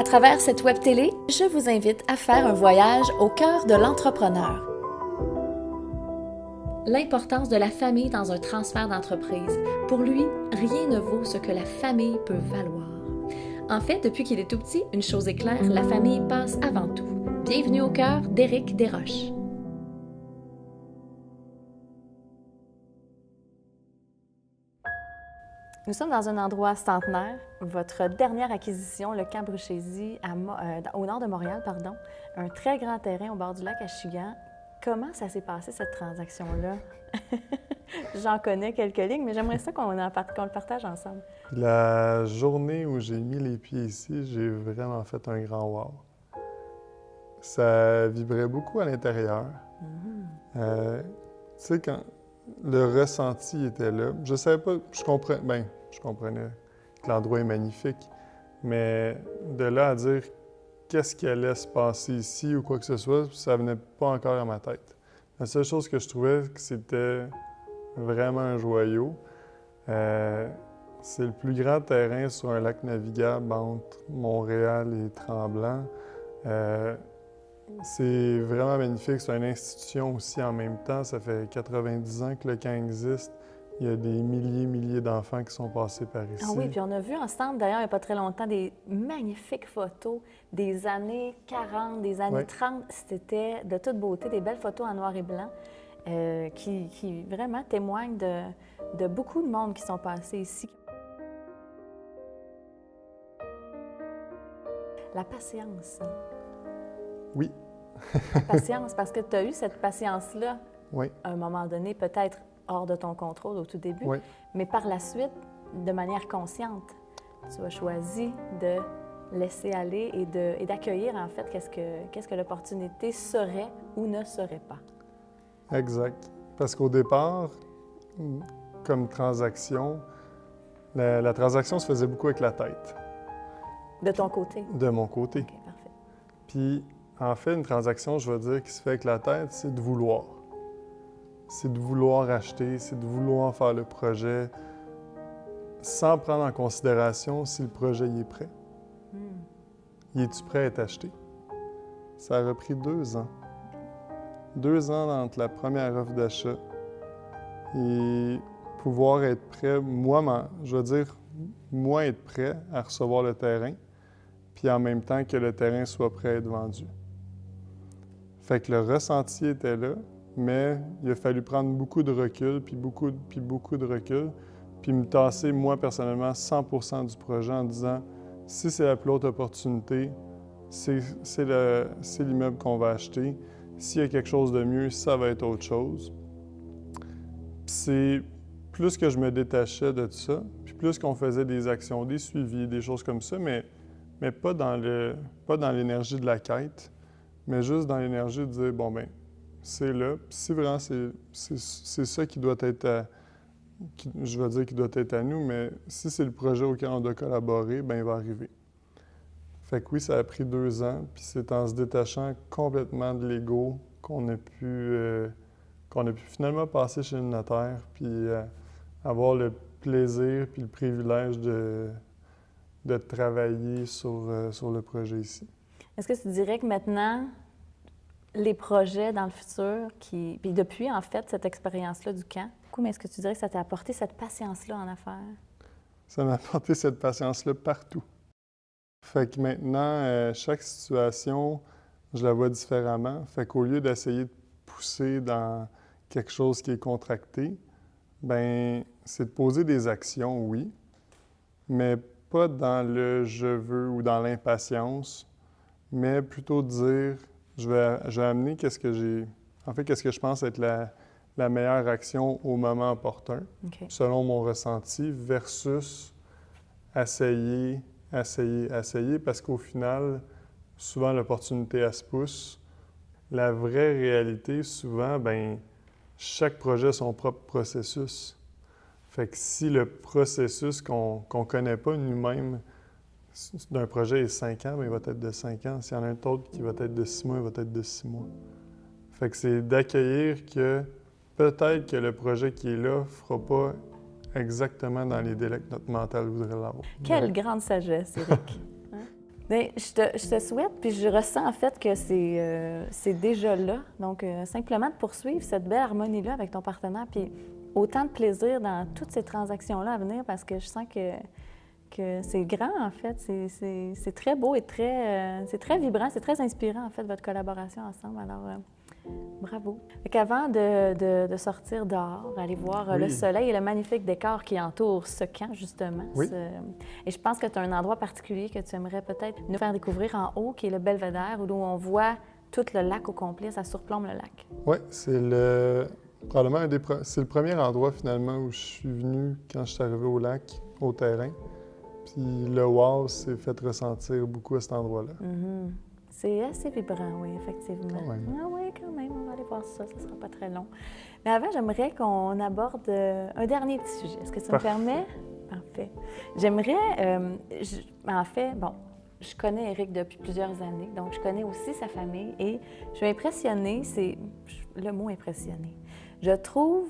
travers cette web télé, je vous invite à faire un voyage au cœur de l'entrepreneur. L'importance de la famille dans un transfert d'entreprise. Pour lui, rien ne vaut ce que la famille peut valoir. En fait, depuis qu'il est tout petit, une chose est claire, la famille passe avant tout. Bienvenue au cœur d'Éric Desroches. Nous sommes dans un endroit centenaire. Votre dernière acquisition, le camp Bruchésie, au nord de Montréal, un très grand terrain au bord du lac Achigan. Comment ça s'est passé, cette transaction-là? J'en connais quelques lignes, mais j'aimerais ça qu'on le partage ensemble. La journée où j'ai mis les pieds ici, j'ai vraiment fait un grand wow. Ça vibrait beaucoup à l'intérieur. Tu sais, quand le ressenti était là, je savais pas, je comprenais que l'endroit est magnifique, mais de là à dire qu'est-ce qui allait se passer ici ou quoi que ce soit, ça venait pas encore à ma tête. La seule chose que je trouvais que c'était vraiment un joyau, c'est le plus grand terrain sur un lac navigable entre Montréal et Tremblant. C'est vraiment magnifique. C'est une institution aussi en même temps. Ça fait 90 ans que le camp existe. Il y a des milliers d'enfants qui sont passés par ici. Ah oui, puis on a vu ensemble, d'ailleurs, il n'y a pas très longtemps, des magnifiques photos des années 40, des années 30. C'était de toute beauté, des belles photos en noir et blanc qui vraiment témoignent de beaucoup de monde qui sont passés ici. La patience. Oui. La patience, parce que tu as eu cette patience-là, oui. À un moment donné, peut-être hors de ton contrôle au tout début, oui. Mais par la suite, de manière consciente, tu as choisi de laisser aller et d'accueillir, en fait, qu'est-ce que l'opportunité serait ou ne serait pas. Exact. Parce qu'au départ, comme transaction, la transaction se faisait beaucoup avec la tête. De ton côté? De mon côté. OK, parfait. Puis, en fait, une transaction, je veux dire, qui se fait avec la tête, c'est de vouloir. C'est de vouloir acheter, c'est de vouloir faire le projet sans prendre en considération si le projet y est prêt. Y es-tu prêt à être acheté? Ça a repris 2 ans. 2 ans entre la première offre d'achat et pouvoir être prêt, moi être prêt à recevoir le terrain, puis en même temps que le terrain soit prêt à être vendu. Fait que le ressenti était là, mais il a fallu prendre beaucoup de recul, puis beaucoup de recul, puis me tasser, moi, personnellement, 100% du projet en disant « Si c'est la plus haute opportunité, c'est l'immeuble qu'on va acheter. S'il y a quelque chose de mieux, ça va être autre chose. » Puis c'est plus que je me détachais de tout ça, puis plus qu'on faisait des actions, des suivis, des choses comme ça, mais pas dans l'énergie de la quête, mais juste dans l'énergie de dire « Bon, ben c'est là. » Puis si vraiment c'est ça qui doit être je vais dire qui doit être à nous, mais si c'est le projet auquel on doit collaborer, bien, il va arriver. Fait que oui, ça a pris 2 ans, puis c'est en se détachant complètement de l'ego qu'on a pu finalement passer chez le notaire, puis avoir le plaisir puis le privilège de travailler sur le projet ici. Est-ce que tu dirais que maintenant, les projets dans le futur, puis depuis, en fait, cette expérience-là du camp, mais est-ce que tu dirais que ça t'a apporté cette patience-là en affaires? Ça m'a apporté cette patience-là partout. Fait que maintenant, chaque situation, je la vois différemment. Fait qu'au lieu d'essayer de pousser dans quelque chose qui est contracté, bien, c'est de poser des actions, oui, mais pas dans le « je veux » ou dans l'impatience, mais plutôt de dire « je vais amener qu'est-ce que je pense être la meilleure action au moment opportun, okay, selon mon ressenti, versus essayer, parce qu'au final, souvent l'opportunité, elle se pousse. La vraie réalité, souvent, bien, chaque projet a son propre processus. Fait que si le processus qu'on ne connaît pas nous-mêmes d'un projet est 5 ans, bien, il va être de 5 ans. S'il y en a un autre qui va être de 6 mois, il va être de 6 mois. Fait que c'est d'accueillir que peut-être que le projet qui est là ne fera pas exactement dans les délais que notre mental voudrait l'avoir. Quelle grande sagesse, Éric! Bien, je te souhaite, puis je ressens en fait que c'est déjà là. Donc, simplement de poursuivre cette belle harmonie-là avec ton partenaire, puis autant de plaisir dans toutes ces transactions-là à venir, parce que je sens que c'est grand, en fait. C'est très beau et c'est très vibrant, c'est très inspirant, en fait, votre collaboration ensemble. Alors, bravo. Fait qu'avant de sortir dehors, aller voir le soleil et le magnifique décor qui entoure ce camp, justement. Oui. Et je pense que tu as un endroit particulier que tu aimerais peut-être nous faire découvrir en haut, qui est le Belvédère, où on voit tout le lac au complet, ça surplombe le lac. Oui, c'est probablement c'est le premier endroit, finalement, où je suis venu quand je suis arrivé au lac, au terrain. Puis le wow s'est fait ressentir beaucoup à cet endroit-là. Mm-hmm. C'est assez vibrant, oui, effectivement. Quand même. Ah oui, quand même, on va aller voir ça, ça sera pas très long. Mais avant, j'aimerais qu'on aborde un dernier petit sujet. Est-ce que tu me permets? Parfait. J'aimerais, en fait, bon, je connais Éric depuis plusieurs années, donc je connais aussi sa famille et je suis impressionnée, c'est le mot impressionné. Je trouve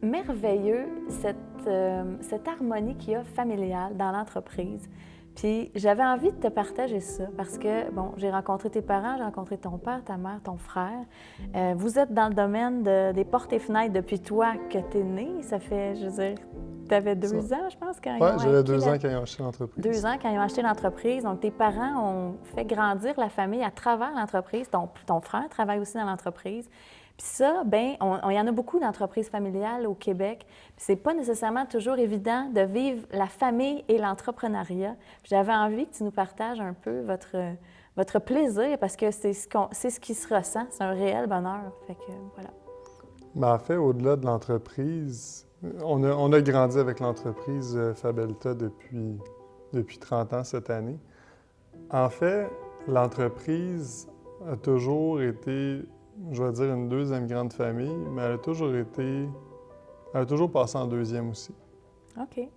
merveilleux cette harmonie qu'il y a familiale dans l'entreprise. Puis j'avais envie de te partager ça parce que, bon, j'ai rencontré tes parents, j'ai rencontré ton père, ta mère, ton frère. Vous êtes dans le domaine des portes et fenêtres depuis toi que tu es né. Ça fait, je veux dire, tu avais 2 ans, je pense, quand ils ont acheté. Oui, j'avais 2 ans quand ils ont acheté l'entreprise. 2 ans quand ils ont acheté l'entreprise. Donc, tes parents ont fait grandir la famille à travers l'entreprise. Ton frère travaille aussi dans l'entreprise. Puis ça, bien, il y en a beaucoup d'entreprises familiales au Québec. Puis c'est pas nécessairement toujours évident de vivre la famille et l'entrepreneuriat. Puis j'avais envie que tu nous partages un peu votre plaisir parce que c'est ce qui se ressent. C'est un réel bonheur. Fait que voilà. Mais en fait, au-delà de l'entreprise, on a grandi avec l'entreprise Fabelta depuis 30 ans cette année. En fait, l'entreprise a toujours été, je vais dire, une deuxième grande famille, mais elle a toujours passé en deuxième aussi. OK.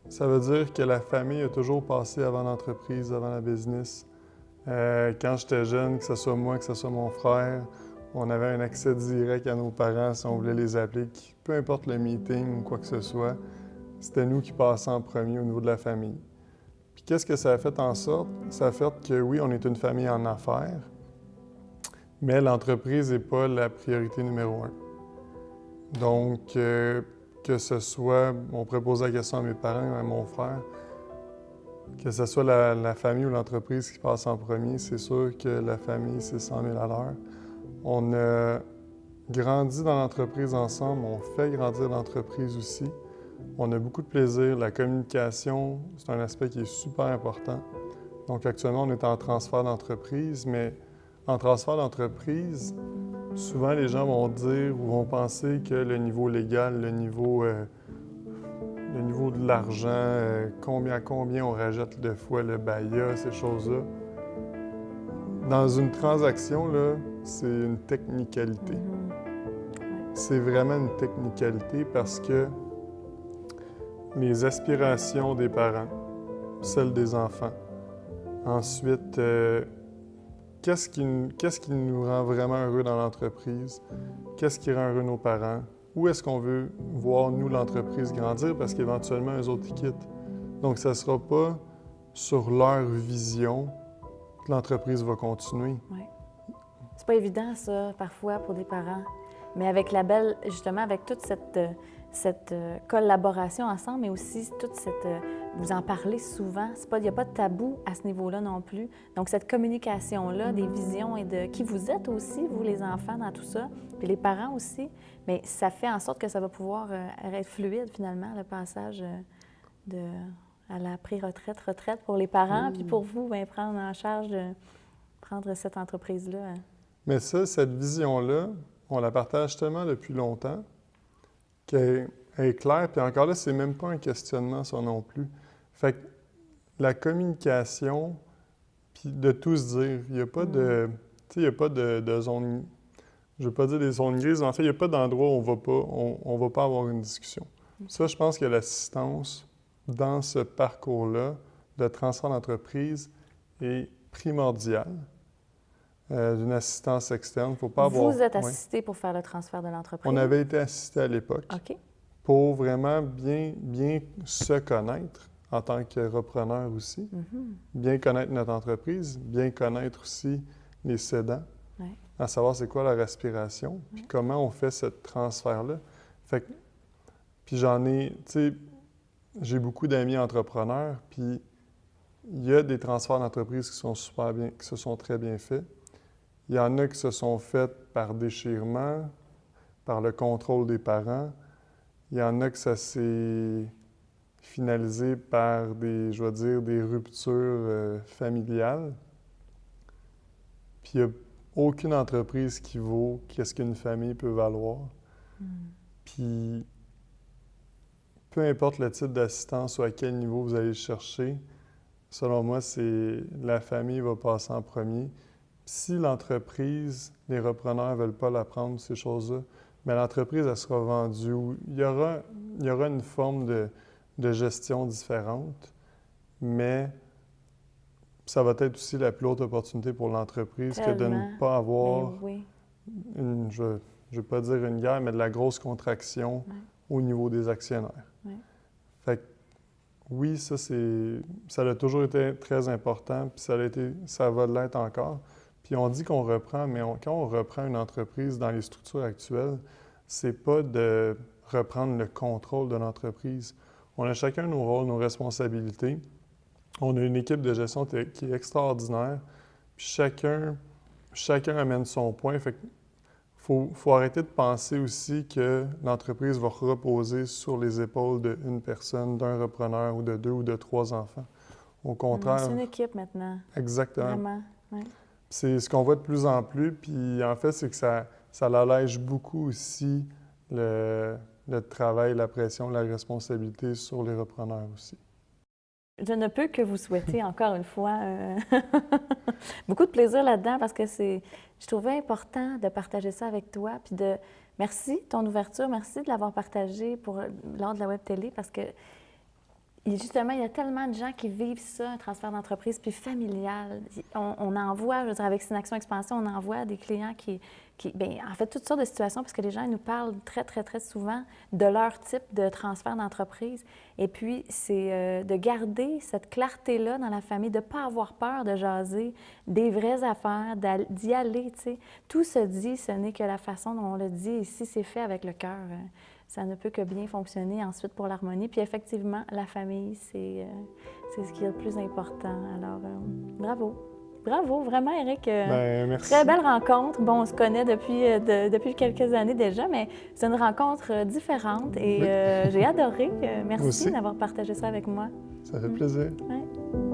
Ça veut dire que la famille a toujours passé avant l'entreprise, avant la business. Quand j'étais jeune, que ce soit moi, que ce soit mon frère, on avait un accès direct à nos parents si on voulait les appeler. Peu importe le meeting ou quoi que ce soit, c'était nous qui passions en premier au niveau de la famille. Puis qu'est-ce que ça a fait en sorte? Ça a fait que oui, on est une famille en affaires, mais l'entreprise n'est pas la priorité numéro 1. Donc, que ce soit, on pourrait poser la question à mes parents, à mon frère, que ce soit la famille ou l'entreprise qui passe en premier, c'est sûr que la famille, c'est 100 000 à l'heure. On a grandi dans l'entreprise ensemble, on fait grandir l'entreprise aussi. On a beaucoup de plaisir. La communication, c'est un aspect qui est super important. Donc actuellement, on est en transfert d'entreprise, mais en transfert d'entreprise, souvent les gens vont dire ou vont penser que le niveau légal, le niveau de l'argent, combien on rajoute de fois le BAYA, ces choses-là. Dans une transaction, là, c'est une technicalité. C'est vraiment une technicalité parce que les aspirations des parents, celles des enfants, ensuite, qu'est-ce qui nous rend vraiment heureux dans l'entreprise? Qu'est-ce qui rend heureux nos parents? Où est-ce qu'on veut voir, nous, l'entreprise grandir? Parce qu'éventuellement, eux autres, ils quittent. Donc, ça ne sera pas sur leur vision que l'entreprise va continuer. Oui. C'est pas évident, ça, parfois, pour des parents. Mais avec justement, avec toute cette collaboration ensemble, mais aussi toute cette... vous en parlez souvent. Il n'y a pas de tabou à ce niveau-là non plus. Donc, cette communication-là, des visions et de qui vous êtes aussi, vous, les enfants, dans tout ça, puis les parents aussi, mais ça fait en sorte que ça va pouvoir être fluide, finalement, le passage à la retraite pour les parents, puis pour vous, bien, prendre en charge prendre cette entreprise-là. Mais ça, cette vision-là, on la partage tellement depuis longtemps qu'elle est claire. Puis encore là, c'est même pas un questionnement, ça non plus. Fait que la communication, puis de tout se dire, il n'y a pas de... Tu sais, il n'y a pas de zone... Je ne veux pas dire des zones grises, mais en fait, il n'y a pas d'endroit où on va pas avoir une discussion. Ça, je pense que l'assistance dans ce parcours-là de transfert d'entreprise est primordiale. D'une assistance externe. Faut pas avoir... Vous êtes assisté pour faire le transfert de l'entreprise? On avait été assisté à l'époque OK. pour vraiment bien se connaître en tant que repreneur aussi. Mhm. Bien connaître notre entreprise, bien connaître aussi les cédants, Ouais. à savoir c'est quoi la respiration, puis comment on fait ce transfert-là. Fait que, puis j'en ai, tu sais, j'ai beaucoup d'amis entrepreneurs, puis il y a des transferts d'entreprise qui sont super bien, qui se sont très bien faits. Il y en a qui se sont faits par déchirement, par le contrôle des parents. Il y en a que ça s'est finalisé par des, je vais dire, des ruptures familiales. Puis il n'y a aucune entreprise qui vaut qu'est-ce qu'une famille peut valoir. Puis peu importe le type d'assistance ou à quel niveau vous allez le chercher, selon moi, c'est la famille va passer en premier. Si l'entreprise, les repreneurs ne veulent pas la prendre, ces choses-là, mais l'entreprise, elle sera vendue. Il y aura une forme de gestion différente, mais ça va être aussi la plus haute opportunité pour l'entreprise que de Tellement. ne pas avoir, Ben oui. je ne vais pas dire une guerre, mais de la grosse contraction au niveau des actionnaires. Ouais. Fait que, oui, ça a toujours été très important, puis ça va l'être encore. Puis on dit qu'on reprend, mais quand on reprend une entreprise dans les structures actuelles, c'est pas de reprendre le contrôle de l'entreprise. On a chacun nos rôles, nos responsabilités. On a une équipe de gestion qui est extraordinaire. Puis chacun amène son point. Fait qu'il faut arrêter de penser aussi que l'entreprise va reposer sur les épaules d'une personne, d'un repreneur ou de 2 ou de 3 enfants. Au contraire. C'est une équipe maintenant. Exactement. Vraiment. Ouais. C'est ce qu'on voit de plus en plus. Puis en fait, c'est que ça allège beaucoup aussi le travail, la pression, la responsabilité sur les repreneurs aussi. Je ne peux que vous souhaiter encore une fois beaucoup de plaisir là-dedans parce que je trouvais important de partager ça avec toi. Puis merci ton ouverture, merci de l'avoir partagé lors de la web télé parce que justement, il y a tellement de gens qui vivent ça, un transfert d'entreprise, puis familial. On en voit, je veux dire, avec Synaction Expansion, on en voit des clients bien, en fait, toutes sortes de situations, parce que les gens ils nous parlent très, très, très souvent de leur type de transfert d'entreprise. Et puis, c'est de garder cette clarté-là dans la famille, de ne pas avoir peur de jaser des vraies affaires, d'y aller, tu sais. Tout se dit, ce n'est que la façon dont on le dit, et si c'est fait avec le cœur, ça ne peut que bien fonctionner ensuite pour l'harmonie. Puis effectivement, la famille, c'est ce qui est le plus important. Alors, bravo. Bravo, vraiment, Éric. Merci. Très belle rencontre. Bon, on se connaît depuis quelques années déjà, mais c'est une rencontre différente et j'ai adoré. Merci d'avoir partagé ça avec moi. Ça fait plaisir. Ouais.